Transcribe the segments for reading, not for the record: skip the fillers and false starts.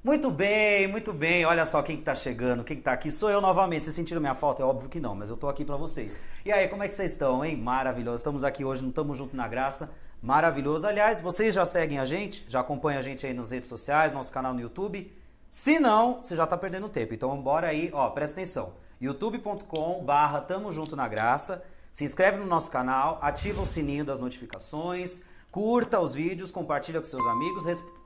Muito bem, muito bem. Olha só quem que tá chegando, quem que tá aqui. Sou eu novamente. Vocês sentiram minha falta? É óbvio que não, mas eu tô aqui pra vocês. E aí, como é que vocês estão, hein? Maravilhoso. Estamos aqui hoje no Tamo Junto na Graça. Maravilhoso. Aliás, vocês já seguem a gente? Já acompanham a gente aí nas redes sociais, nosso canal no YouTube? Se não, você já tá perdendo tempo. Então, bora aí. Ó, presta atenção. youtube.com/Tamo Junto na Graça. Se inscreve no nosso canal, ativa o sininho das notificações, curta os vídeos, compartilha com seus amigos,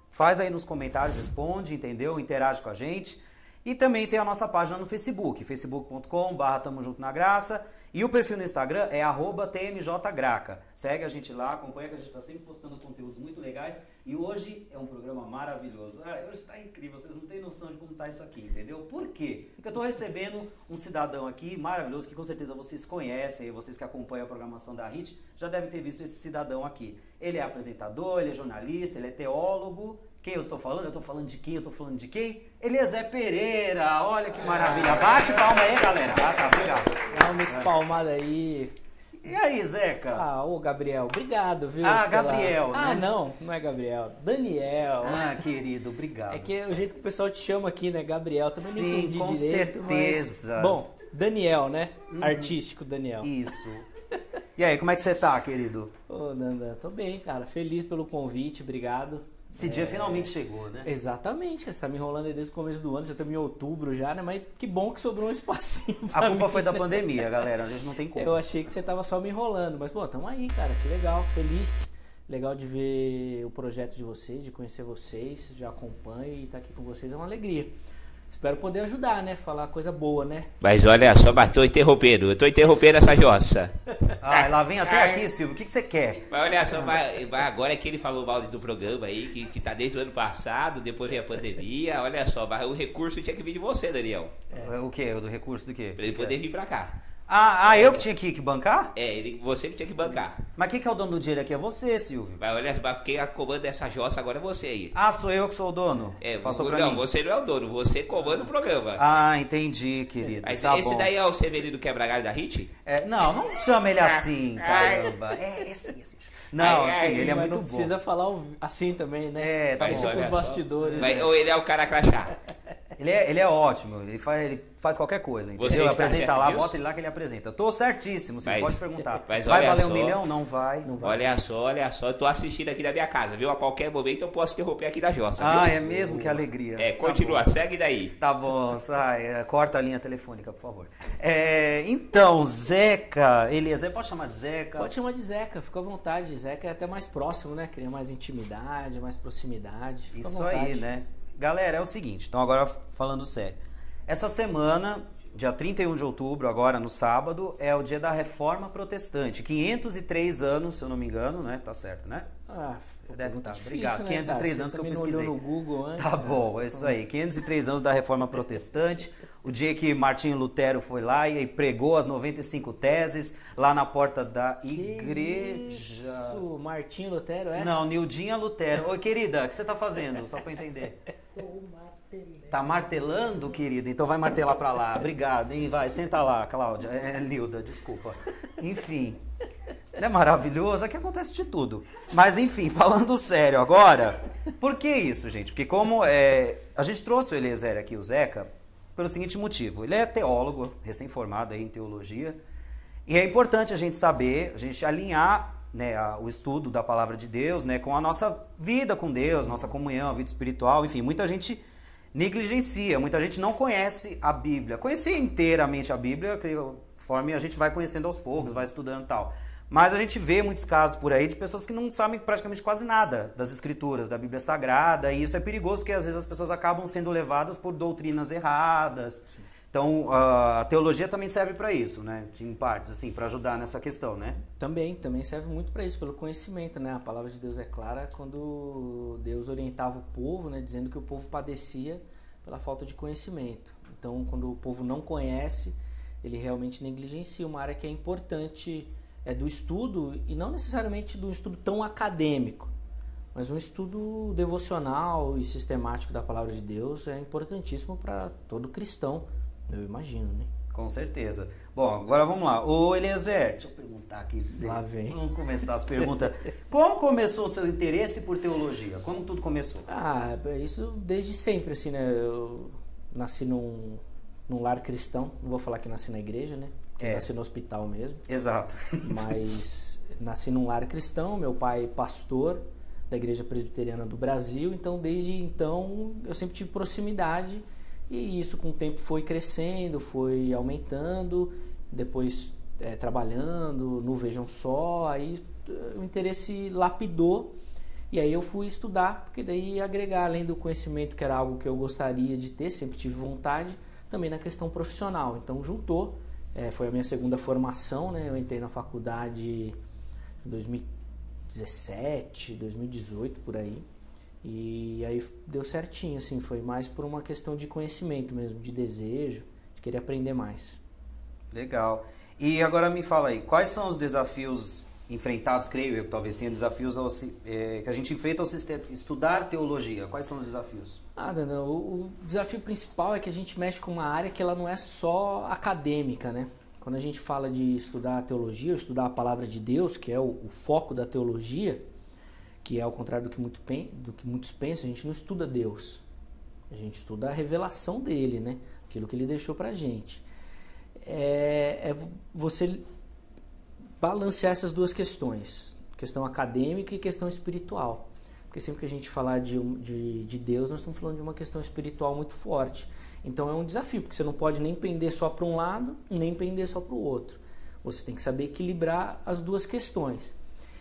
faz aí nos comentários, responde, entendeu? Interage com a gente. E também tem a nossa página no Facebook, facebook.com/Tamo Junto na Graça. E o perfil no Instagram é @tmjgraca. Segue a gente lá, acompanha que a gente está sempre postando conteúdos muito legais. E hoje é um programa maravilhoso. Hoje está incrível, vocês não têm noção de como está isso aqui, entendeu? Por quê? Porque eu estou recebendo um cidadão aqui maravilhoso, que com certeza vocês conhecem, vocês que acompanham a programação da HIT, já devem ter visto esse cidadão aqui. Ele é apresentador, ele é jornalista, ele é teólogo. Quem eu estou falando? Eu estou falando de quem? Eu estou falando de quem? Eliezer Pereira, olha que maravilha. Bate palma aí, galera. Ah, tá, obrigado. Dá uma espalmada aí. E aí, Zeca? Ô Gabriel, obrigado, viu? Gabriel, né? Não é Gabriel. Daniel. Querido, obrigado. É que é o jeito que o pessoal te chama aqui, né? Gabriel, também não entendi com direito. Certeza. Mas... Bom, Daniel, né? Artístico Daniel. Isso. E aí, como é que você tá, querido? Ô, Nanda, tô bem, cara. Feliz pelo convite, obrigado. Esse dia finalmente chegou, né? Exatamente, você tá me enrolando aí desde o começo do ano, já estamos em outubro já, né? Mas que bom que sobrou um espacinho pra A culpa mim, foi da né? pandemia, galera, a gente não tem como. Eu achei que você tava só me enrolando, mas pô, tamo aí, cara, que legal, feliz. Legal de ver o projeto de vocês, de conhecer vocês, já acompanho e estar aqui com vocês é uma alegria. Espero poder ajudar, né? Falar coisa boa, né? Mas olha só, mas tô interrompendo essa jossa. Lá vem até aqui, Silvio, o que você quer? Mas olha só, agora que ele falou mal do programa aí, que tá desde o ano passado, depois veio a pandemia, olha só, mas o recurso tinha que vir de você, Daniel. O quê? O do recurso do quê? Pra ele poder vir pra cá. Eu que tinha que bancar? Você que tinha que bancar. Mas quem que é o dono do dinheiro aqui? É você, Silvio. Mas olha, quem comanda dessa jossa agora é você aí. Sou eu que sou o dono? Passou pra mim. Você não é o dono, você comanda o programa. Entendi, querido. Mas tá esse bom. daí é o Severino Quebra-Galho da HIT? Não chama ele assim, caramba. Assim. Não, sim, ele é mas muito não bom. precisa falar assim também, né? Tá Mas bom. Tipo os bastidores. Mas, ou ele é o cara crachá? Ele é ótimo, ele faz qualquer coisa, entendeu? Você está Apresenta certo lá, disso? bota ele lá que ele apresenta. Eu tô certíssimo, você pode perguntar. Mas vai olha valer só. 1 milhão? Não vai. Olha só, eu tô assistindo aqui da minha casa, viu? A qualquer momento eu posso interromper aqui da jossa, viu? É mesmo? Que alegria. Continua, segue daí. Tá bom, sai, corta a linha telefônica, por favor. Então, Zeca, Eliezer, pode chamar de Zeca? Pode chamar de Zeca, fica à vontade. Zeca é até mais próximo, né? Cria mais intimidade, mais proximidade. Fica à Isso vontade. aí, né? Galera, é o seguinte, então agora falando sério. Essa semana, dia 31 de outubro, agora no sábado, é o dia da Reforma Protestante. 503 anos, se eu não me engano, né? Tá certo, né? Deve estar. Obrigado. Né, 503 anos que eu pesquisei. No Google antes, tá bom, é isso aí. 503 anos da Reforma Protestante. O dia que Martinho Lutero foi lá e pregou as 95 teses lá na porta da igreja. Isso, Martinho Lutero, essa? Não, Nildinha Lutero. Oi, querida, o que você tá fazendo? Só pra entender. Tá martelando, querida? Então vai martelar pra lá. Obrigado, hein? Vai, senta lá, Cláudia. Nilda, desculpa. Enfim. Não é maravilhoso? Aqui acontece de tudo. Mas enfim, falando sério agora, por que isso, gente? Porque como a gente trouxe o Eliezer aqui, o Zeca, pelo seguinte motivo. Ele é teólogo, recém-formado aí em teologia, e é importante a gente saber, a gente alinhar, né, o estudo da palavra de Deus, né, com a nossa vida com Deus, nossa comunhão, a vida espiritual, enfim, muita gente negligencia, muita gente não conhece a Bíblia. Conhecer inteiramente a Bíblia, conforme a gente vai conhecendo aos poucos, vai estudando e tal. Mas a gente vê muitos casos por aí de pessoas que não sabem praticamente quase nada das Escrituras, da Bíblia Sagrada, e isso é perigoso porque às vezes as pessoas acabam sendo levadas por doutrinas erradas. Sim. Então, a teologia também serve para isso, né? Em partes, assim, para ajudar nessa questão, né? Também serve muito para isso, pelo conhecimento, né? A palavra de Deus é clara quando Deus orientava o povo, né? Dizendo que o povo padecia pela falta de conhecimento. Então, quando o povo não conhece, ele realmente negligencia uma área que é importante do estudo, e não necessariamente do estudo tão acadêmico, mas um estudo devocional e sistemático da palavra de Deus é importantíssimo para todo cristão, eu imagino, né? Com certeza. Bom, agora vamos lá. Ô Eliezer, deixa eu perguntar aqui pra você. Lá vem. Vamos começar as perguntas. Como começou o seu interesse por teologia? Como tudo começou? Isso desde sempre, assim, né? Eu nasci num lar cristão. Não vou falar que nasci na igreja, né? Porque eu nasci no hospital mesmo. Exato. Mas nasci num lar cristão. Meu pai pastor da Igreja Presbiteriana do Brasil. Então, desde então, eu sempre tive proximidade. E isso com o tempo foi crescendo, foi aumentando, depois trabalhando no Vejam Só, aí o interesse lapidou e aí eu fui estudar, porque daí ia agregar, além do conhecimento que era algo que eu gostaria de ter, sempre tive vontade, também na questão profissional. Então juntou, foi a minha segunda formação, né? Eu entrei na faculdade em 2017, 2018, por aí. E aí deu certinho, assim, foi mais por uma questão de conhecimento mesmo, de desejo, de querer aprender mais. Legal. E agora me fala aí, quais são os desafios enfrentados, creio eu, que talvez tenha desafios que a gente enfrenta ao estudar teologia? Quais são os desafios? Não, o desafio principal é que a gente mexe com uma área que ela não é só acadêmica, né? Quando a gente fala de estudar teologia, ou estudar a palavra de Deus, que é o foco da teologia, que é ao contrário do que muitos pensam, a gente não estuda Deus, a gente estuda a revelação dele, né? Aquilo que ele deixou pra gente. É você balancear essas duas questões, questão acadêmica e questão espiritual. Porque sempre que a gente falar de Deus, nós estamos falando de uma questão espiritual muito forte. Então é um desafio, porque você não pode nem pender só para um lado, nem pender só para o outro. Você tem que saber equilibrar as duas questões.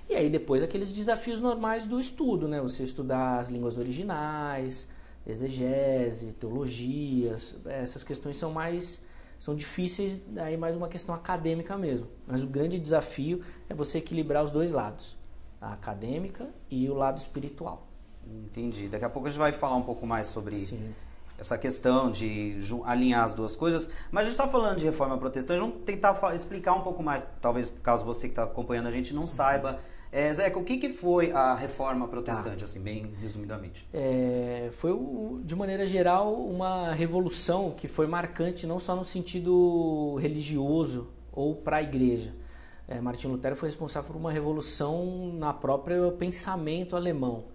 E aí depois aqueles desafios normais do estudo, né? Você estudar as línguas originais, exegese, teologias, essas questões são difíceis, aí mais uma questão acadêmica mesmo. Mas o grande desafio é você equilibrar os dois lados, a acadêmica e o lado espiritual. Entendi. Daqui a pouco a gente vai falar um pouco mais sobre Sim. essa questão de alinhar as duas coisas. Mas a gente está falando de reforma protestante, vamos tentar explicar um pouco mais, talvez caso você que está acompanhando a gente não saiba. Zeca, o que foi a reforma protestante, assim, bem resumidamente? Foi, de maneira geral, uma revolução que foi marcante não só no sentido religioso ou para a igreja. Martinho Lutero foi responsável por uma revolução na própria pensamento alemão.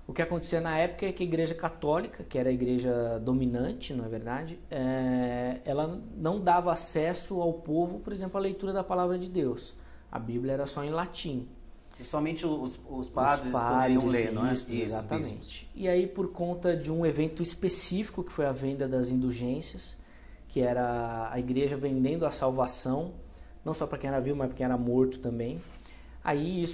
O que acontecia na época é que a Igreja Católica, que era a igreja dominante, na verdade, ela não dava acesso ao povo, por exemplo, à leitura da Palavra de Deus. A Bíblia era só em latim. E somente os padres poderiam ler, não é? Exatamente. Bispos. E aí, por conta de um evento específico, que foi a venda das indulgências, que era a igreja vendendo a salvação, não só para quem era vivo, mas para quem era morto também. Aí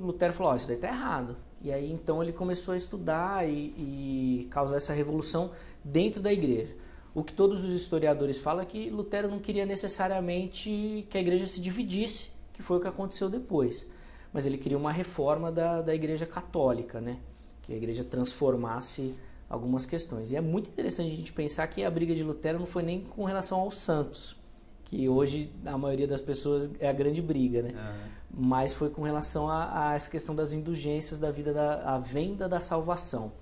Lutero falou, isso daí está errado. E aí então ele começou a estudar e causar essa revolução dentro da igreja. O que todos os historiadores falam é que Lutero não queria necessariamente que a igreja se dividisse, que foi o que aconteceu depois. Mas ele queria uma reforma da igreja católica, né? Que a igreja transformasse algumas questões. E é muito interessante a gente pensar que a briga de Lutero não foi nem com relação aos santos, que hoje a maioria das pessoas é a grande briga, né? Mas foi com relação a essa questão das indulgências, a venda da salvação.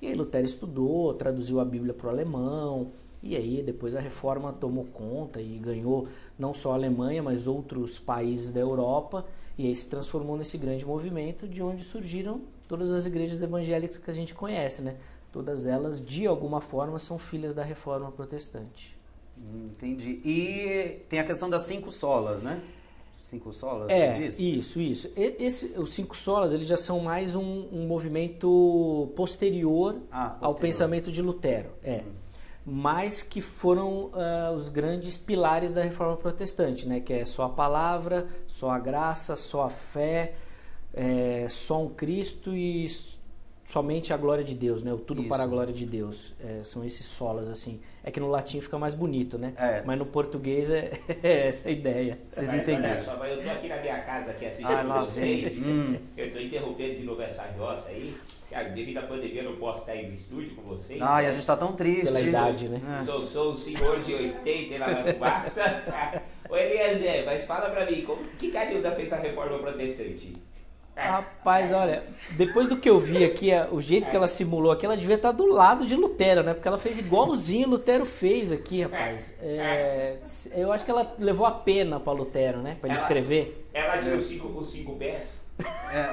E aí Lutero estudou, traduziu a Bíblia para o alemão, e aí depois a reforma tomou conta e ganhou não só a Alemanha, mas outros países da Europa, e aí se transformou nesse grande movimento de onde surgiram todas as igrejas evangélicas que a gente conhece, né? Todas elas, de alguma forma, são filhas da reforma protestante. Entendi. E tem a questão das 5 solas, né? 5 solas, você diz? Isso. Os 5 solas, eles já são mais um movimento posterior ao pensamento de Lutero. Mas que foram os grandes pilares da reforma protestante, né? Que é só a palavra, só a graça, só a fé, só um Cristo e somente a glória de Deus, né? O tudo para a glória de Deus. São esses solas, assim. É que no latim fica mais bonito, né? Mas no português é essa a ideia. Vocês entenderam? Só, mas eu tô aqui na minha casa aqui assistindo vocês. Eu tô interrompendo de novo essa roça aí. Devido à pandemia eu não posso estar aí no estúdio com vocês. E a gente tá tão triste. Pela idade, né? Sou um senhor de 80 lá na fumaça. Ô Eliezer, mas fala pra mim, que Canilda fez a reforma protestante? Rapaz, olha, depois do que eu vi aqui, o jeito que ela simulou aqui, ela devia estar do lado de Lutero, né? Porque ela fez igualzinho Lutero fez aqui, rapaz. Eu acho que ela levou a pena para Lutero, né? Para ele escrever. Ela tirou os 5 pés.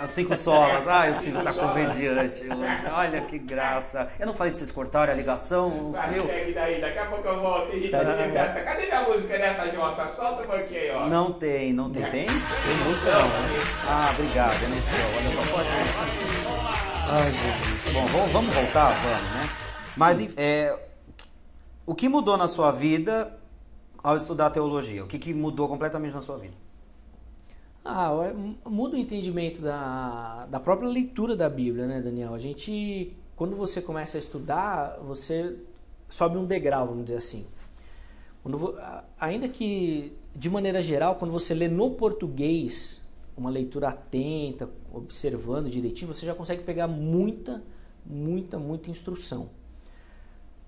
As 5 solas. Ai, o Silvio tá comediante. Olha que graça. Eu não falei pra vocês cortarem a ligação? Daí, daqui a pouco eu volto. Cadê minha música nessa jossa? Solta um pouquinho aí, ó. Não tem. Tem música não, né? Ah, obrigado, meu Deus do céu. Olha só, pode isso. Ai, Jesus. Bom, vamos voltar? Vamos, né? Mas, o que mudou na sua vida ao estudar teologia? O que mudou completamente na sua vida? Muda o entendimento da própria leitura da Bíblia, né, Daniel? Quando você começa a estudar, você sobe um degrau, vamos dizer assim. Ainda que, de maneira geral, quando você lê no português, uma leitura atenta, observando direitinho, você já consegue pegar muita instrução.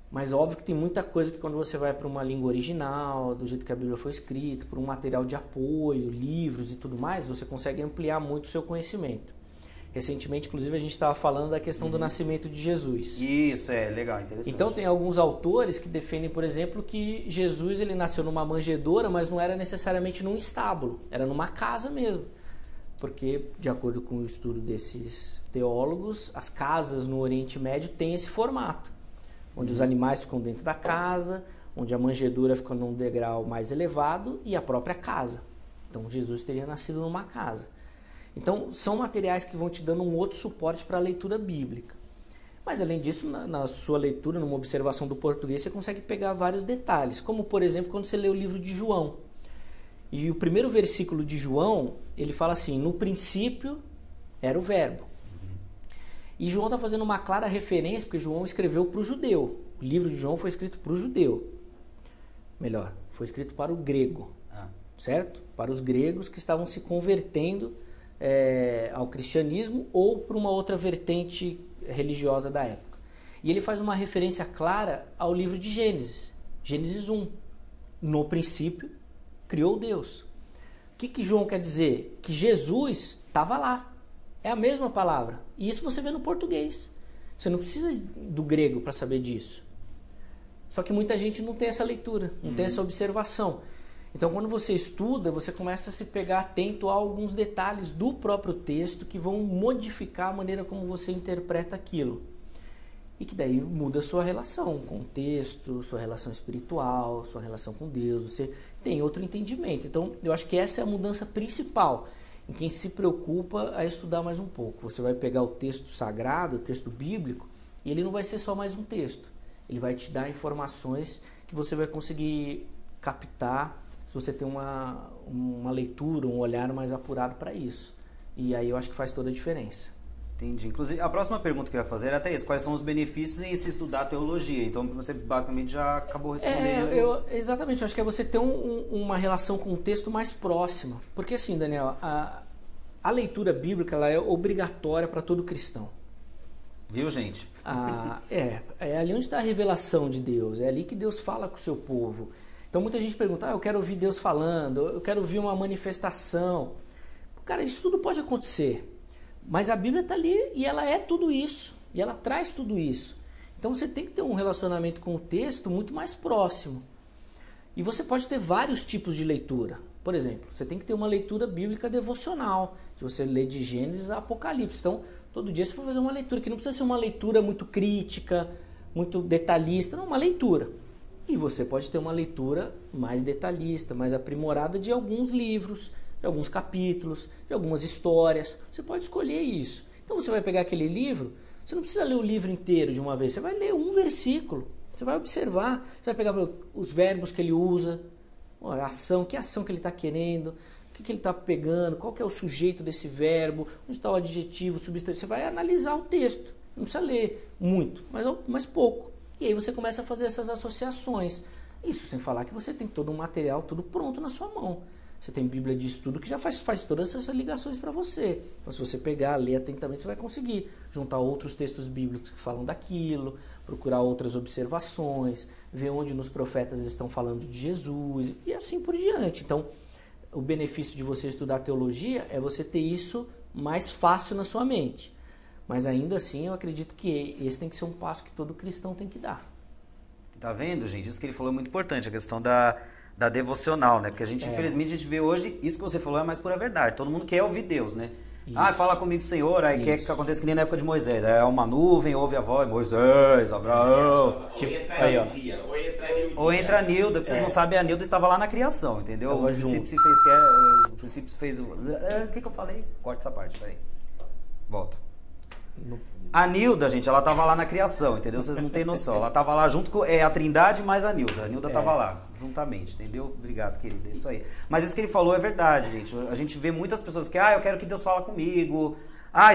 Mas óbvio que tem muita coisa que quando você vai para uma língua original, do jeito que a Bíblia foi escrita, para um material de apoio, livros e tudo mais, você consegue ampliar muito o seu conhecimento. Recentemente, inclusive, a gente estava falando da questão do nascimento de Jesus. Isso, legal, interessante. Então tem alguns autores que defendem, por exemplo, que Jesus ele nasceu numa manjedoura, mas não era necessariamente num estábulo, era numa casa mesmo. Porque, de acordo com o estudo desses teólogos, as casas no Oriente Médio têm esse formato, onde os animais ficam dentro da casa, onde a manjedoura fica num degrau mais elevado e a própria casa. Então Jesus teria nascido numa casa. Então são materiais que vão te dando um outro suporte para a leitura bíblica. Mas além disso, na sua leitura, numa observação do português, você consegue pegar vários detalhes, como por exemplo quando você lê o livro de João. E o primeiro versículo de João, ele fala assim: no princípio era o verbo. E João está fazendo uma clara referência, porque João escreveu para o judeu. O livro de João foi escrito para o judeu. Melhor, foi escrito para o grego. Certo? Para os gregos que estavam se convertendo ao cristianismo ou para uma outra vertente religiosa da época. E ele faz uma referência clara ao livro de Gênesis. Gênesis 1. No princípio, criou Deus. O que João quer dizer? Que Jesus estava lá. É a mesma palavra. E isso você vê no português. Você não precisa do grego para saber disso. Só que muita gente não tem essa leitura, não tem essa observação. Então, quando você estuda, você começa a se pegar atento a alguns detalhes do próprio texto que vão modificar a maneira como você interpreta aquilo. E que daí muda a sua relação com o texto, sua relação espiritual, sua relação com Deus. Você tem outro entendimento. Então, eu acho que essa é a mudança principal em quem se preocupa a estudar mais um pouco. Você vai pegar o texto sagrado, o texto bíblico, e ele não vai ser só mais um texto. Ele vai te dar informações que você vai conseguir captar se você tem uma leitura, um olhar mais apurado para isso. E aí eu acho que faz toda a diferença. Entendi. Inclusive, a próxima pergunta que eu ia fazer era até isso. Quais são os benefícios em se estudar teologia? Então, você basicamente já acabou respondendo. Exatamente. Eu acho que é você ter uma relação com o texto mais próxima. Porque assim, Daniel, a leitura bíblica ela é obrigatória para todo cristão. Viu, gente? É ali onde está a revelação de Deus. É ali que Deus fala com o seu povo. Então, muita gente pergunta, eu quero ouvir Deus falando, eu quero ouvir uma manifestação. Cara, isso tudo pode acontecer. Mas a Bíblia está ali e ela é tudo isso. E ela traz tudo isso. Então você tem que ter um relacionamento com o texto muito mais próximo. E você pode ter vários tipos de leitura. Por exemplo, você tem que ter uma leitura bíblica devocional. Se você lê de Gênesis a Apocalipse. Então, todo dia você vai fazer uma leitura, que não precisa ser uma leitura muito crítica, muito detalhista. Não, uma leitura. E você pode ter uma leitura mais detalhista, mais aprimorada de alguns livros, de alguns capítulos, de algumas histórias. Você pode escolher isso. Então você vai pegar aquele livro, você não precisa ler o livro inteiro de uma vez, você vai ler um versículo, você vai observar, você vai pegar os verbos que ele usa, a ação, que ação que ele está querendo, o que ele está pegando, qual que é o sujeito desse verbo, onde está o adjetivo, o substantivo. Você vai analisar o texto, não precisa ler muito, mas pouco. E aí você começa a fazer essas associações. Isso sem falar que você tem todo um material, tudo pronto na sua mão. Você tem Bíblia de estudo que já faz todas essas ligações para você. Então, se você pegar, ler atentamente, você vai conseguir juntar outros textos bíblicos que falam daquilo, procurar outras observações, ver onde nos profetas eles estão falando de Jesus e assim por diante. Então, o benefício de você estudar teologia é você ter isso mais fácil na sua mente. Mas ainda assim, eu acredito que esse tem que ser um passo que todo cristão tem que dar. Tá vendo, gente? Isso que ele falou é muito importante, a questão da devocional, né? Porque a gente, infelizmente, a gente vê hoje, isso que você falou é mais pura verdade. Todo mundo quer ouvir Deus, né? Isso. Ah, fala comigo, Senhor, aí quer que aconteça que nem na época de Moisés. É uma nuvem, ouve a voz, Moisés, Abraão. Aí, ó. Ou entra a Nilda, porque vocês não sabem, a Nilda estava lá na criação, entendeu? Tava O princípio junto. se fez, o princípio se fez o... O que eu falei? Corta essa parte, peraí. Volta. A Nilda, gente, ela tava lá na criação, entendeu? Vocês não têm noção. Ela tava lá junto com a Trindade mais a Nilda. A Nilda tava lá, juntamente, entendeu? Obrigado, querida. É isso aí. Mas isso que ele falou é verdade, gente. A gente vê muitas pessoas que, eu quero que Deus fale comigo.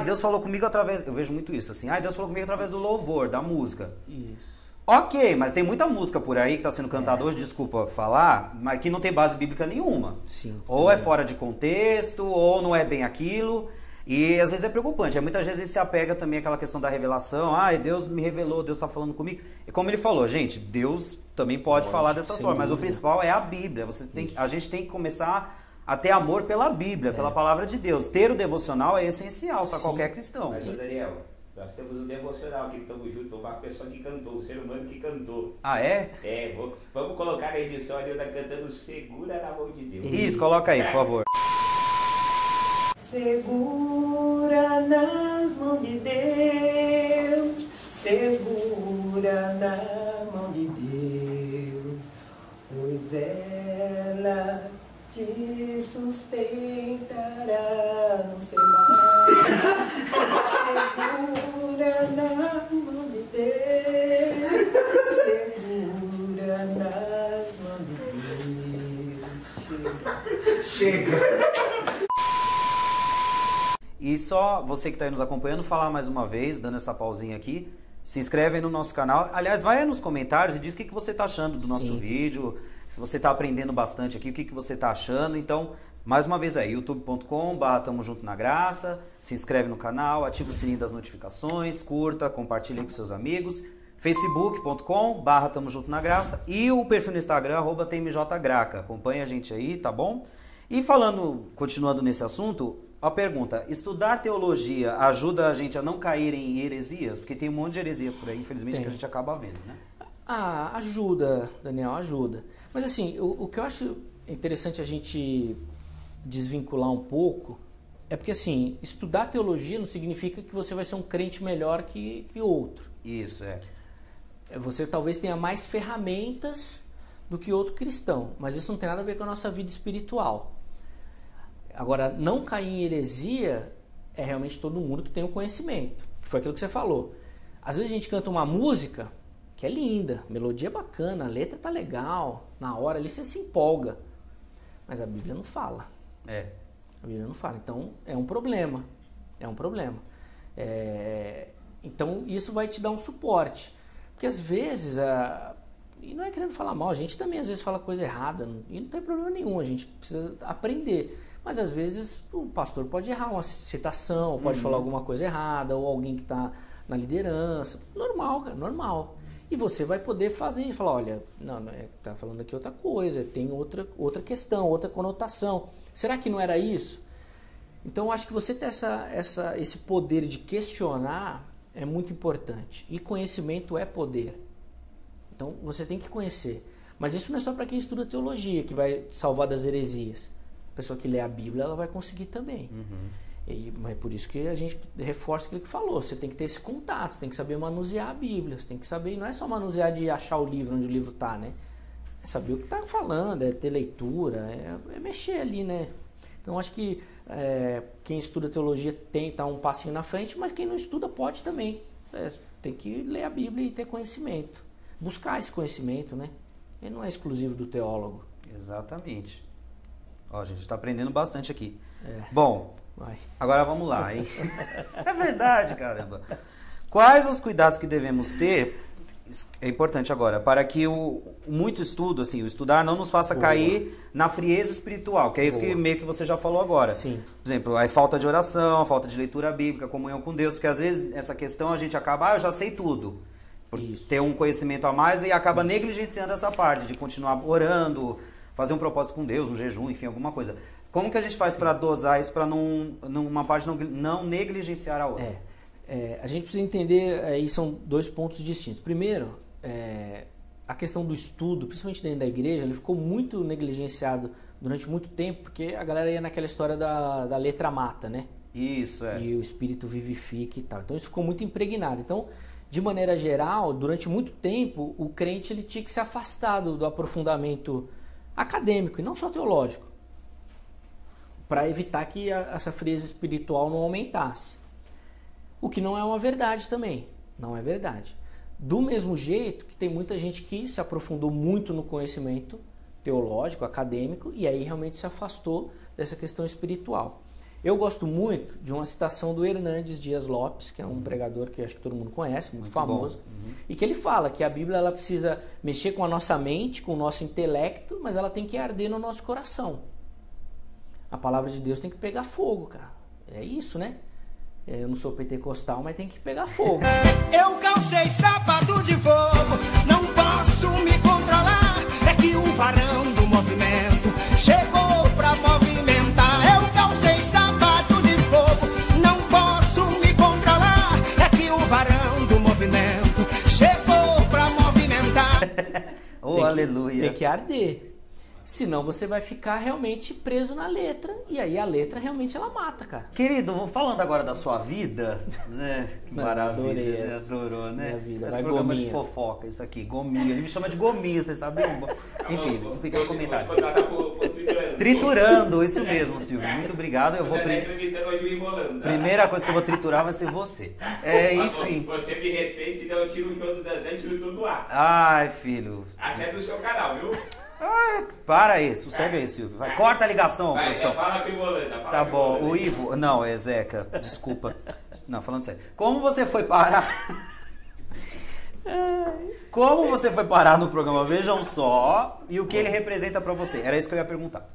Deus falou comigo através... Eu vejo muito isso, assim. Deus falou comigo através do louvor, da música. Isso. Ok, mas tem muita música por aí que está sendo cantada hoje, desculpa falar, mas que não tem base bíblica nenhuma. Sim. Ou é fora de contexto, ou não é bem aquilo. E às vezes é preocupante. Muitas vezes se apega também àquela questão da revelação. Deus me revelou, Deus está falando comigo. E como ele falou, gente, Deus também pode falar dessa forma, mas o principal é a Bíblia. A gente tem que começar a ter amor pela Bíblia, pela palavra de Deus. Ter o devocional é essencial para qualquer cristão. Mas, Daniel, nós temos um devocional aqui que estamos juntos, uma pessoa que cantou, um ser humano que cantou. Ah, é? Vamos colocar na edição a Nilda cantando Segura na Mão de Deus. Isso, coloca aí, por favor. Segura nas mãos de Deus, segura na mão de Deus, pois ela te sustentará nos temores. Segura nas mãos de Deus, segura nas mãos de Deus. Chega. E só você que está aí nos acompanhando, falar mais uma vez, dando essa pausinha aqui, se inscreve aí no nosso canal. Aliás, vai aí nos comentários e diz o que você está achando do nosso vídeo, se você está aprendendo bastante aqui, o que você está achando. Então, mais uma vez aí, youtube.com/Tamo Junto na Graça, se inscreve no canal, ativa o sininho das notificações, curta, compartilha com seus amigos, facebook.com/Tamo Junto na Graça e o perfil no Instagram, @TMJGraca. Acompanha a gente aí, tá bom? E continuando nesse assunto, a pergunta, estudar teologia ajuda a gente a não cair em heresias? Porque tem um monte de heresia por aí, infelizmente, que a gente acaba vendo, né? Ajuda, Daniel, ajuda. Mas assim, o que eu acho interessante a gente desvincular um pouco é porque assim, estudar teologia não significa que você vai ser um crente melhor que outro. Isso, Você talvez tenha mais ferramentas do que outro cristão, mas isso não tem nada a ver com a nossa vida espiritual. Agora, não cair em heresia é realmente todo mundo que tem o conhecimento. Foi aquilo que você falou. Às vezes a gente canta uma música que é linda, a melodia é bacana, a letra tá legal, na hora ali você se empolga. Mas a Bíblia não fala. A Bíblia não fala. Então, é um problema. Então, isso vai te dar um suporte. Porque às vezes, e não é querendo falar mal, a gente também às vezes fala coisa errada, e não tem problema nenhum, a gente precisa aprender. Mas às vezes o pastor pode errar uma citação, pode falar alguma coisa errada, ou alguém que está na liderança. Normal, cara, normal. E você vai poder fazer e falar, olha, não, tá falando aqui outra coisa, tem outra questão, outra conotação. Será que não era isso? Então eu acho que você ter esse poder de questionar é muito importante. E conhecimento é poder. Então você tem que conhecer. Mas isso não é só para quem estuda teologia que vai salvar das heresias. A pessoa que lê a Bíblia, ela vai conseguir também. Mas é por isso que a gente reforça aquilo que falou. Você tem que ter esse contato, você tem que saber manusear a Bíblia. Você tem que saber, não é só manusear de achar o livro onde o livro está, né? É saber o que está falando, é ter leitura, é mexer ali, né? Então acho que quem estuda teologia tem que estar um passinho na frente, mas quem não estuda pode também. Tem que ler a Bíblia e ter conhecimento. Buscar esse conhecimento, né? Ele não é exclusivo do teólogo. Exatamente. Ó, a gente está aprendendo bastante aqui. Bom, agora vamos lá, hein? É verdade, caramba. Quais os cuidados que devemos ter, é importante agora, para que muito estudo, assim, o estudar não nos faça cair na frieza espiritual, que é isso que meio que você já falou agora. Sim. Por exemplo, a falta de oração, a falta de leitura bíblica, comunhão com Deus, porque às vezes essa questão a gente acaba, eu já sei tudo. Por ter um conhecimento a mais e acaba negligenciando essa parte de continuar orando, fazer um propósito com Deus, um jejum, enfim, alguma coisa. Como que a gente faz para dosar isso, para uma parte não negligenciar a outra? A gente precisa entender, aí são dois pontos distintos. Primeiro, a questão do estudo, principalmente dentro da igreja, ele ficou muito negligenciado durante muito tempo, porque a galera ia naquela história da letra mata, né? Isso, E o espírito vivifica e tal. Então isso ficou muito impregnado. Então, de maneira geral, durante muito tempo, o crente ele tinha que se afastar do aprofundamento acadêmico e não só teológico, para evitar que essa frieza espiritual não aumentasse. O que não é uma verdade também. Não é verdade. Do mesmo jeito que tem muita gente que se aprofundou muito no conhecimento teológico, acadêmico, e aí realmente se afastou dessa questão espiritual. Eu gosto muito de uma citação do Hernandes Dias Lopes, que é um pregador que acho que todo mundo conhece, muito famoso, e que ele fala que a Bíblia ela precisa mexer com a nossa mente, com o nosso intelecto, mas ela tem que arder no nosso coração. A palavra de Deus tem que pegar fogo, cara. É isso, né? Eu não sou pentecostal, mas tem que pegar fogo. Eu calcei sapato de fogo, não posso me controlar. É que o varão do movimento chegou pra movimentar. Eu calcei sapato de fogo, não posso me controlar. É que o varão do movimento chegou pra movimentar. Aleluia. Tem que arder. Senão você vai ficar realmente preso na letra. E aí a letra realmente ela mata, cara. Querido, falando agora da sua vida, né? Que maravilha, adorei né? essa. Adorou, né? Minha vida. Esse Vai, programa gominha. de fofoca, isso aqui, gominha. Ele me chama de gominha, vocês sabem? Enfim, um pequeno comentário. Triturando, isso mesmo, Silvio. Muito obrigado. Eu vou entrevistando hoje me enrolando. Tá? Primeira coisa que eu vou triturar vai ser você. Enfim. Você me respeita, senão eu tiro o jogo tiro tudo do ar. Ai, filho. Até do seu canal, viu? Para aí, sossega aí, Silvio. Vai, corta a ligação, Vai, produção. fala aqui, Volanda. Tá bom, o Ivo. Não, é Zeca, desculpa. Não, falando sério. Como você foi parar? Como você foi parar no programa Vejam Só e o que ele representa pra você? Era isso que eu ia perguntar.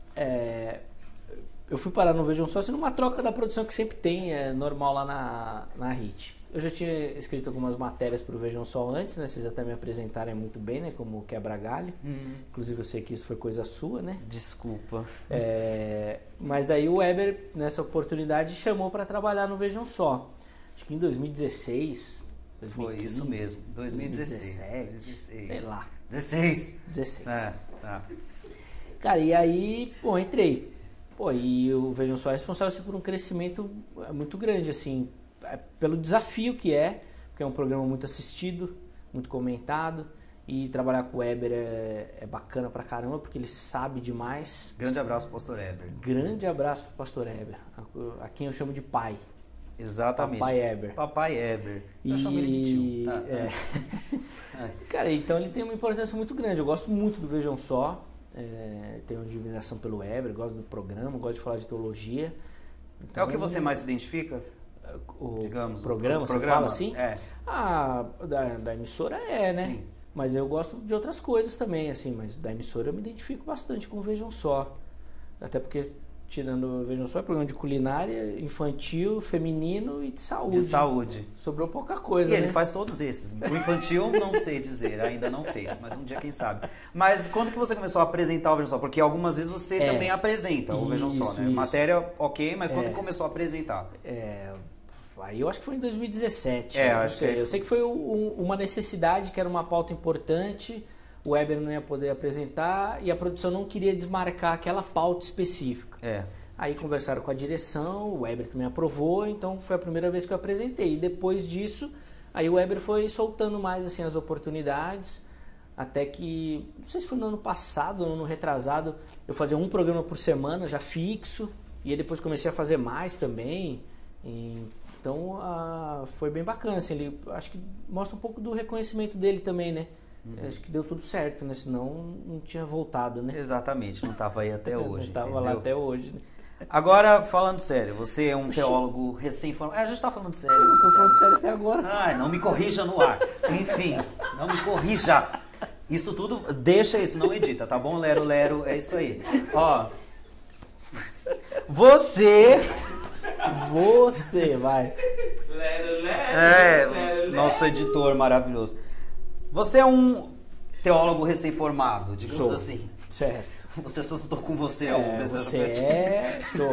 Eu fui parar no Vejam Só, assim, numa troca da produção que sempre tem, é normal lá na HIT. Eu já tinha escrito algumas matérias para o Vejam Só antes, né? Vocês até me apresentaram muito bem, né? Como quebra-galho. Inclusive eu sei que isso foi coisa sua, né? Desculpa. Mas daí o Weber, nessa oportunidade, chamou para trabalhar no Vejam Só. Acho que em 2016, 2015. Foi isso mesmo, 2016. 2017, sei lá. 16. 16. Tá. Cara, e aí, pô, entrei. Pô, e o Vejam Só é responsável assim, por um crescimento muito grande, assim, pelo desafio que é, porque é um programa muito assistido, muito comentado, e trabalhar com o Weber é bacana pra caramba, porque ele sabe demais. Grande abraço pro pastor Heber. Grande abraço pro pastor Heber, a quem eu chamo de pai. Exatamente. Papai Heber. Papai Heber. Eu chamo ele de tio. Tá. Cara, então ele tem uma importância muito grande. Eu gosto muito do Vejam Só. Tenho admiração pelo Weber, gosto do programa, gosto de falar de teologia. Então, é o que você mais se identifica? Digamos, programa, você fala assim? Da emissora né? Sim. Mas eu gosto de outras coisas também, assim, mas da emissora eu me identifico bastante com o Vejam Só. Até porque, tirando o Vejam Só, é programa de culinária, infantil, feminino e de saúde. De saúde. Sobrou pouca coisa, E ele né? faz todos esses. O infantil não sei dizer, ainda não fez, mas um dia quem sabe. Mas quando que você começou a apresentar o Vejam Só? Porque algumas vezes você também apresenta o Vejam Só, né? Isso. Matéria ok, mas quando que começou a apresentar? Aí eu acho que foi em 2017. Eu sei que foi uma necessidade, que era uma pauta importante, o Weber não ia poder apresentar e a produção não queria desmarcar aquela pauta específica. Aí conversaram com a direção, o Weber também aprovou, então foi a primeira vez que eu apresentei. E depois disso, aí o Weber foi soltando mais assim, as oportunidades, até que, não sei se foi no ano passado ou no ano retrasado, eu fazia um programa por semana, já fixo, e aí depois comecei a fazer mais também. Então foi bem bacana, assim, ele acho que mostra um pouco do reconhecimento dele também, né? Acho que deu tudo certo, né? Senão não tinha voltado, né? Exatamente, não estava aí até hoje. Não estava lá até hoje, né? Agora, falando sério, você é um teólogo recém-formado. A gente está falando sério. Eu estou falando sério até agora. Ai, não me corrija no ar. Enfim, não me corrija. Isso tudo, deixa isso, não edita, tá bom? Lero, lero, é isso aí. Ó, você vai. Nosso editor maravilhoso. Você é um teólogo recém-formado, digamos assim. Certo. Você só estou com você. Sou.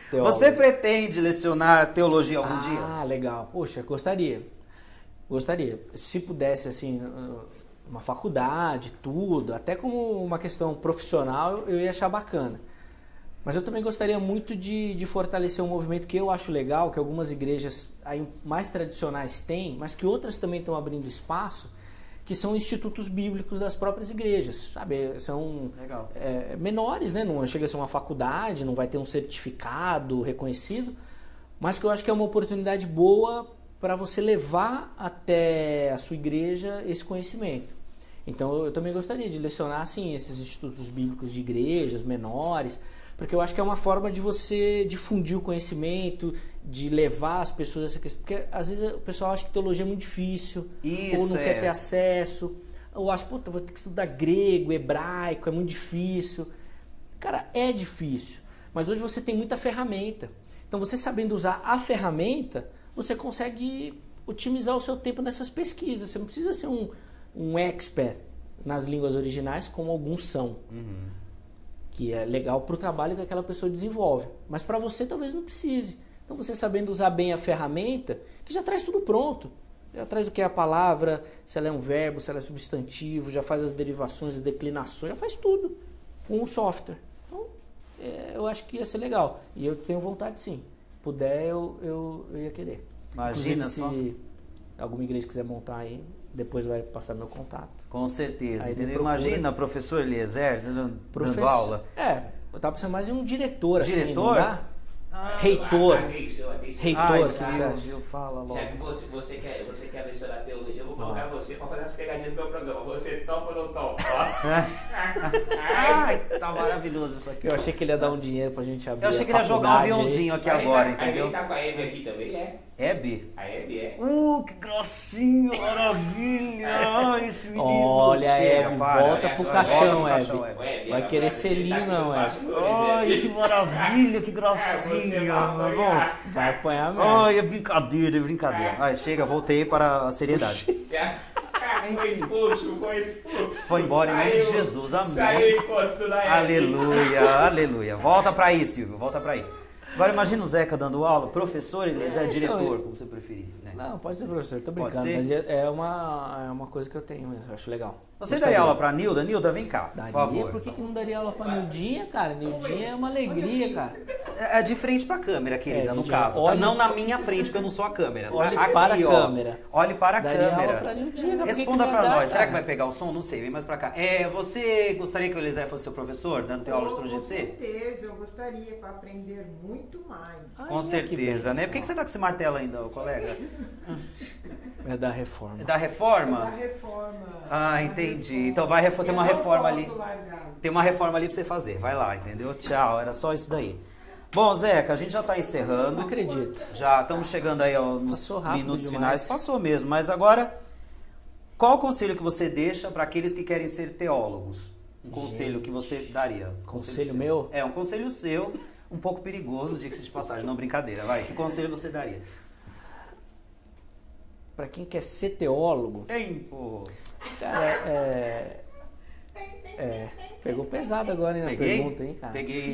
Teólogo. Você pretende lecionar teologia algum dia? Ah, legal. Poxa, gostaria. Se pudesse, assim, uma faculdade, tudo, até como uma questão profissional, eu ia achar bacana. Mas eu também gostaria muito de fortalecer um movimento que eu acho legal, que algumas igrejas aí mais tradicionais têm, mas que outras também estão abrindo espaço, que são institutos bíblicos das próprias igrejas, sabe? São menores, né? Não chega a ser uma faculdade, não vai ter um certificado reconhecido, mas que eu acho que é uma oportunidade boa para você levar até a sua igreja esse conhecimento. Então eu também gostaria de lecionar assim, esses institutos bíblicos de igrejas menores, porque eu acho que é uma forma de você difundir o conhecimento, de levar as pessoas a essa questão. Porque às vezes o pessoal acha que teologia é muito difícil, ou não quer ter acesso, ou acha, puta, vou ter que estudar grego, hebraico, é muito difícil. Cara, é difícil, mas hoje você tem muita ferramenta. Então você sabendo usar a ferramenta, você consegue otimizar o seu tempo nessas pesquisas. Você não precisa ser um expert nas línguas originais, como alguns são. Que é legal para o trabalho que aquela pessoa desenvolve. Mas para você talvez não precise. Então você sabendo usar bem a ferramenta, que já traz tudo pronto. Já traz o que é a palavra, se ela é um verbo, se ela é substantivo, já faz as derivações e declinações, já faz tudo com o software. Então eu acho que ia ser legal. E eu tenho vontade sim. Puder, eu ia querer. Imagina se alguma igreja quiser montar aí, depois vai passar meu contato. Com certeza, entendeu? Imagina, professor Eliezer dando aula. Eu tava pensando mais em um diretor, assim, diretor? Não dá? Reitor. Reitor, Silvio, fala logo. Já que você quer lecionar teologia, eu vou colocar você para fazer as pegadinhas do meu programa. Você topa ou não topa? Ai, tá maravilhoso isso aqui. Eu achei que ele ia dar um dinheiro pra gente abrir. Eu achei que ele ia jogar um aviãozinho aqui agora, entendeu? Ele tá com a Hebe aqui também, é? Hebe? A Hebe é. Que gracinha, maravilha. Ai, esse menino. Olha, Hebe, volta pro caixão, Hebe. Vai querer selinho, não, Hebe. Ai, que maravilha, que gracinha. Bom, vai apanhar mesmo. Ai, é brincadeira, é brincadeira. Ai, chega, voltei para a seriedade. Foi expulso. Foi embora em nome de Jesus, amém. Aleluia, aleluia. Volta pra aí, Silvio, volta pra aí. Agora imagina o Zeca dando aula, professor, ele é diretor, como você preferir. Né? Não, pode ser professor, tô brincando, mas é uma coisa que eu tenho, eu acho legal. Você daria aula pra Nilda? Nilda, vem cá, por favor. Por que não daria aula pra Nildinha, cara? Nildinha é uma alegria, cara. É de frente pra câmera, querida, no caso. Tá? Não na minha frente, porque eu não sou a câmera. Tá? Olhe aqui, para a ó. câmera. Olhe para a Daria câmera. aula pra Nildinha, responda pra nós. Será que vai pegar o som? Não sei, vem mais pra cá. Você gostaria que o Eliezer fosse seu professor, dando teu aula de teologia de ser? Com certeza, eu gostaria, para aprender muito mais. Com certeza, né? Por que você tá com esse martelo ainda, colega? É da reforma. É da reforma? É da reforma. Ah, entendi. Então vai ter uma reforma ali. Tem uma reforma ali pra você fazer. Vai lá, entendeu? Tchau, era só isso daí. Bom, Zeca, a gente já tá encerrando. Não acredito. Já estamos chegando aí nos minutos demais. finais. Passou mesmo, mas agora, qual o conselho que você deixa para aqueles que querem ser teólogos? Conselho que você daria? Conselho meu? É, um conselho seu, um pouco perigoso, diga-se de passagem, não brincadeira. Vai, que conselho você daria? Para quem quer ser teólogo... Tempo! Cara, pegou pesado agora na pergunta, hein, cara? Peguei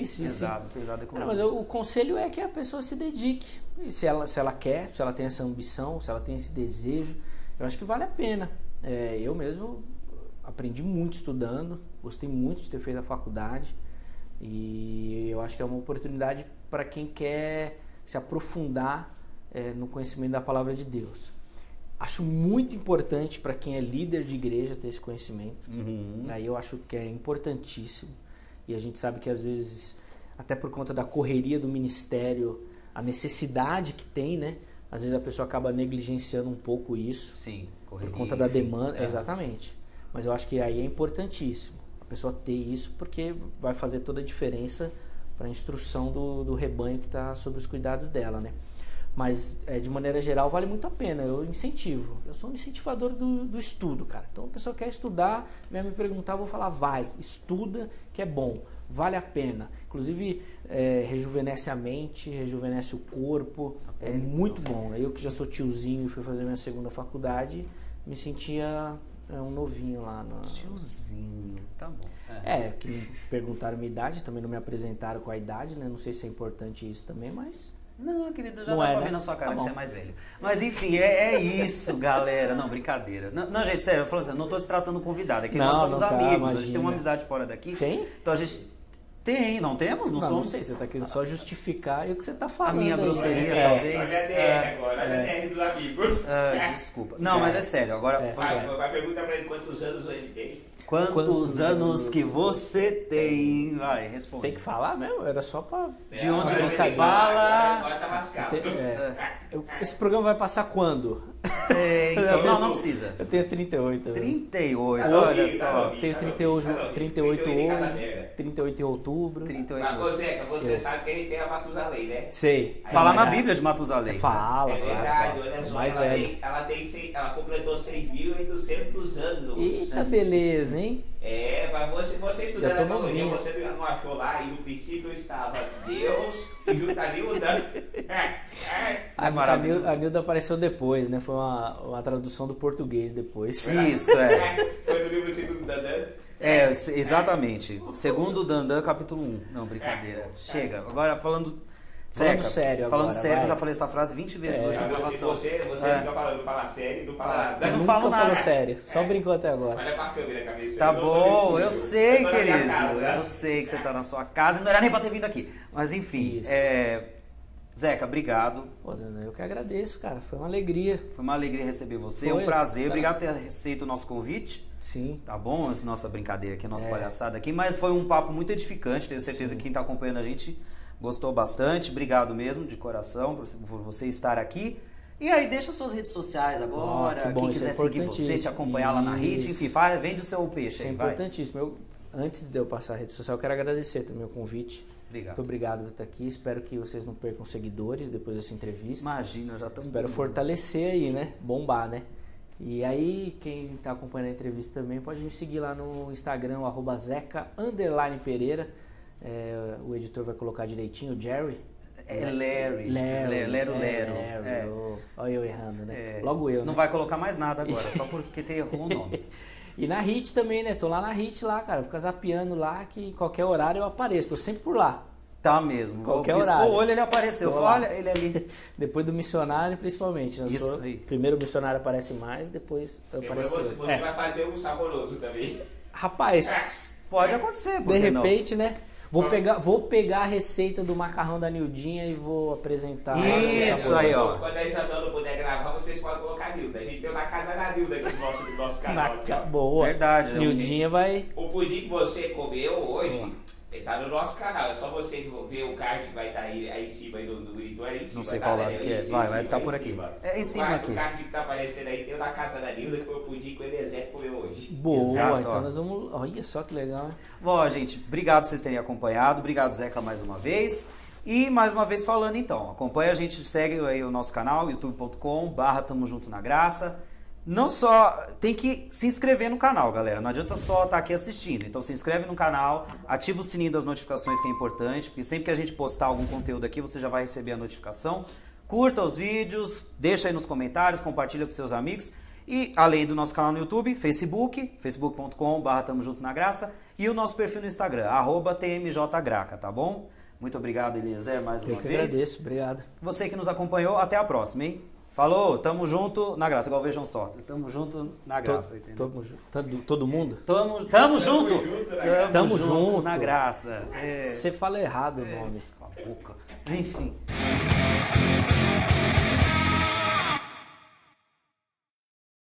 pesado com mas o conselho é que a pessoa se dedique. E se ela quer, se ela tem essa ambição, se ela tem esse desejo, eu acho que vale a pena. Eu mesmo aprendi muito estudando, gostei muito de ter feito a faculdade e eu acho que é uma oportunidade para quem quer se aprofundar no conhecimento da palavra de Deus. Acho muito importante para quem é líder de igreja ter esse conhecimento. Aí eu acho que é importantíssimo. E a gente sabe que às vezes, até por conta da correria do ministério, a necessidade que tem, né? Às vezes a pessoa acaba negligenciando um pouco isso. Sim, correria. Por conta da demanda. Exatamente. Mas eu acho que aí é importantíssimo a pessoa ter isso, porque vai fazer toda a diferença para a instrução do rebanho que está sob os cuidados dela, né? Mas, de maneira geral, vale muito a pena. Eu incentivo. Eu sou um incentivador do estudo, cara. Então, a pessoa quer estudar, vem me perguntar, eu vou falar, vai, estuda, que é bom, vale a pena. Inclusive, rejuvenesce a mente, rejuvenesce o corpo, muito bom. Eu que já sou tiozinho e fui fazer minha segunda faculdade, me sentia É um novinho lá. Tiozinho, tá bom. Que me perguntaram minha idade, também não me apresentaram com a idade, né? Não sei se é importante isso também, mas... Não, querido, já Não dá é, pra né? ver na sua cara Tá que você bom. é mais velho. Mas enfim, é isso, galera. Não, brincadeira. Não, gente, sério, eu falo assim, não tô se tratando convidado. É que nós Não, somos não tá, amigos, a gente tem imagina. uma amizade fora daqui. Tem? Então a gente... Tem, não temos? Não Não somos? sei, você tá querendo só justificar e o que você tá falando minha aí. grosseria, Olha talvez. a DR agora, olha a DR dos amigos. Desculpa. Não, mas é sério. Agora, Vai perguntar pra ele quantos anos ele tem. quantos anos que você tem? Vai, responde. Tem que falar mesmo, era só pra... De onde Agora você ele fala? Agora tá lascado. Esse programa vai passar quando? Então, não precisa. Eu tenho 38. 38, Tá olha novinho, só. tá novinho. Tenho 38 de cada hoje, merda. 38 em outubro. 38 Mas, anos. Zeca, você sabe que ele tem a Matusalém, né? Sei. Fala É na verdade. Bíblia de Matusalém. Fala, É fala. verdade, olha só. Mais ela, velho. ela completou 6.800 anos. Eita, beleza, hein? Mas você estudando Já tô a teologia, novinho. você não achou lá, e no princípio estava Deus e juntaria o dano. Maravilhoso. A Nilda apareceu depois, né? Foi uma tradução do português depois. Isso, Foi no livro segundo da Dan. Exatamente. Segundo Dandan, capítulo 1. Não, brincadeira. Chega. Agora, falando sério Falando agora, sério, vai. eu já falei essa frase 20 vezes hoje na gravação. Você fica falando, fala sério, não fala nada. Eu não Nunca falo nada. falou sério, só brincou até agora. Olha pra câmera, cabeça. Tá bom, eu sei, tô na minha querido. casa. Eu sei que você tá na sua casa e não era nem pra ter vindo aqui. Mas enfim, Isso. Zeca, obrigado. Pô, Dana, eu que agradeço, cara. Foi uma alegria. Foi uma alegria receber você, Foi. um prazer. Tá. Obrigado por ter aceito o nosso convite. Sim. Tá bom? Essa nossa brincadeira aqui, a nossa palhaçada aqui. Mas foi um papo muito edificante. Tenho certeza que quem tá acompanhando a gente gostou bastante. Obrigado mesmo, de coração, por você estar aqui. E aí, deixa suas redes sociais agora. que bom, Quem isso quiser é seguir você, te importantíssimo. acompanhar lá na HIT. Isso. Enfim, vende o seu peixe Isso é aí, vai. importantíssimo. Antes de eu passar a rede social, eu quero agradecer também o convite. Obrigado. Muito obrigado por estar aqui. Espero que vocês não percam seguidores depois dessa entrevista. Imagina, já estamos... Espero fortalecer aí, né? Bombar, né? E aí, quem está acompanhando a entrevista também pode me seguir lá no Instagram, @zeca_pereira. O editor vai colocar direitinho, o Jerry. É Larry. Lero. Olha eu errando, né? Logo eu, Não né? vai colocar mais nada agora, só porque te errou o nome. E na HIT também, né? Tô lá na HIT lá, cara. Fica zapeando lá que qualquer horário eu apareço. Tô sempre por lá. Tá mesmo. Qualquer Piscou horário. o olho, ele apareceu. Tô Falou, lá. olha, ele ali. Depois do missionário, principalmente. Né? Isso aí. Primeiro o missionário aparece mais, depois eu Depois apareço. você vai fazer um saboroso também. Rapaz, Pode acontecer, por de que não? repente, né? Vou pegar a receita do macarrão da Nildinha e vou apresentar. Isso aí, ó. Quando a Isabel não puder gravar, vocês podem colocar a Nilda. A gente tem na casa da Nilda aqui no nosso canal. Aqui, ó. Boa. Verdade, né? Nildinha vai. O pudim que você comeu hoje, ele tá no nosso canal. É só você ver o card que vai estar aí em cima, aí no monitor, aí em cima. Não sei tá, qual né? lado que é. Aí em Vai cima, estar aí por em aqui. cima. É em cima aqui. O card que tá aparecendo aí tem o da casa da Nilda, que foi o pudim que o Eliezer comeu hoje. Boa, Exato, então ó. nós vamos. Olha só que legal. Bom, gente, obrigado por vocês terem acompanhado. Obrigado, Zeca, mais uma vez. E mais uma vez falando, então, acompanha a gente, segue aí o nosso canal, youtube.com/Tamo Junto na Graça. Não só, tem que se inscrever no canal, galera. Não adianta só estar aqui assistindo. Então se inscreve no canal, ativa o sininho das notificações, que é importante, porque sempre que a gente postar algum conteúdo aqui, você já vai receber a notificação. Curta os vídeos, deixa aí nos comentários, compartilha com seus amigos. E além do nosso canal no YouTube, facebook.com/Tamo Junto na Graça, e o nosso perfil no Instagram, @TMJGraca, tá bom? Muito obrigado, Eliezer, mais uma Eu que vez. agradeço, obrigado. Você que nos acompanhou, até a próxima, hein? Falou, tamo junto na graça, igual vejam só. Tamo junto na graça, entendeu? Todo mundo? Tamo junto! Tamo junto junto. na graça. Você fala errado o nome. Cala a boca. Enfim.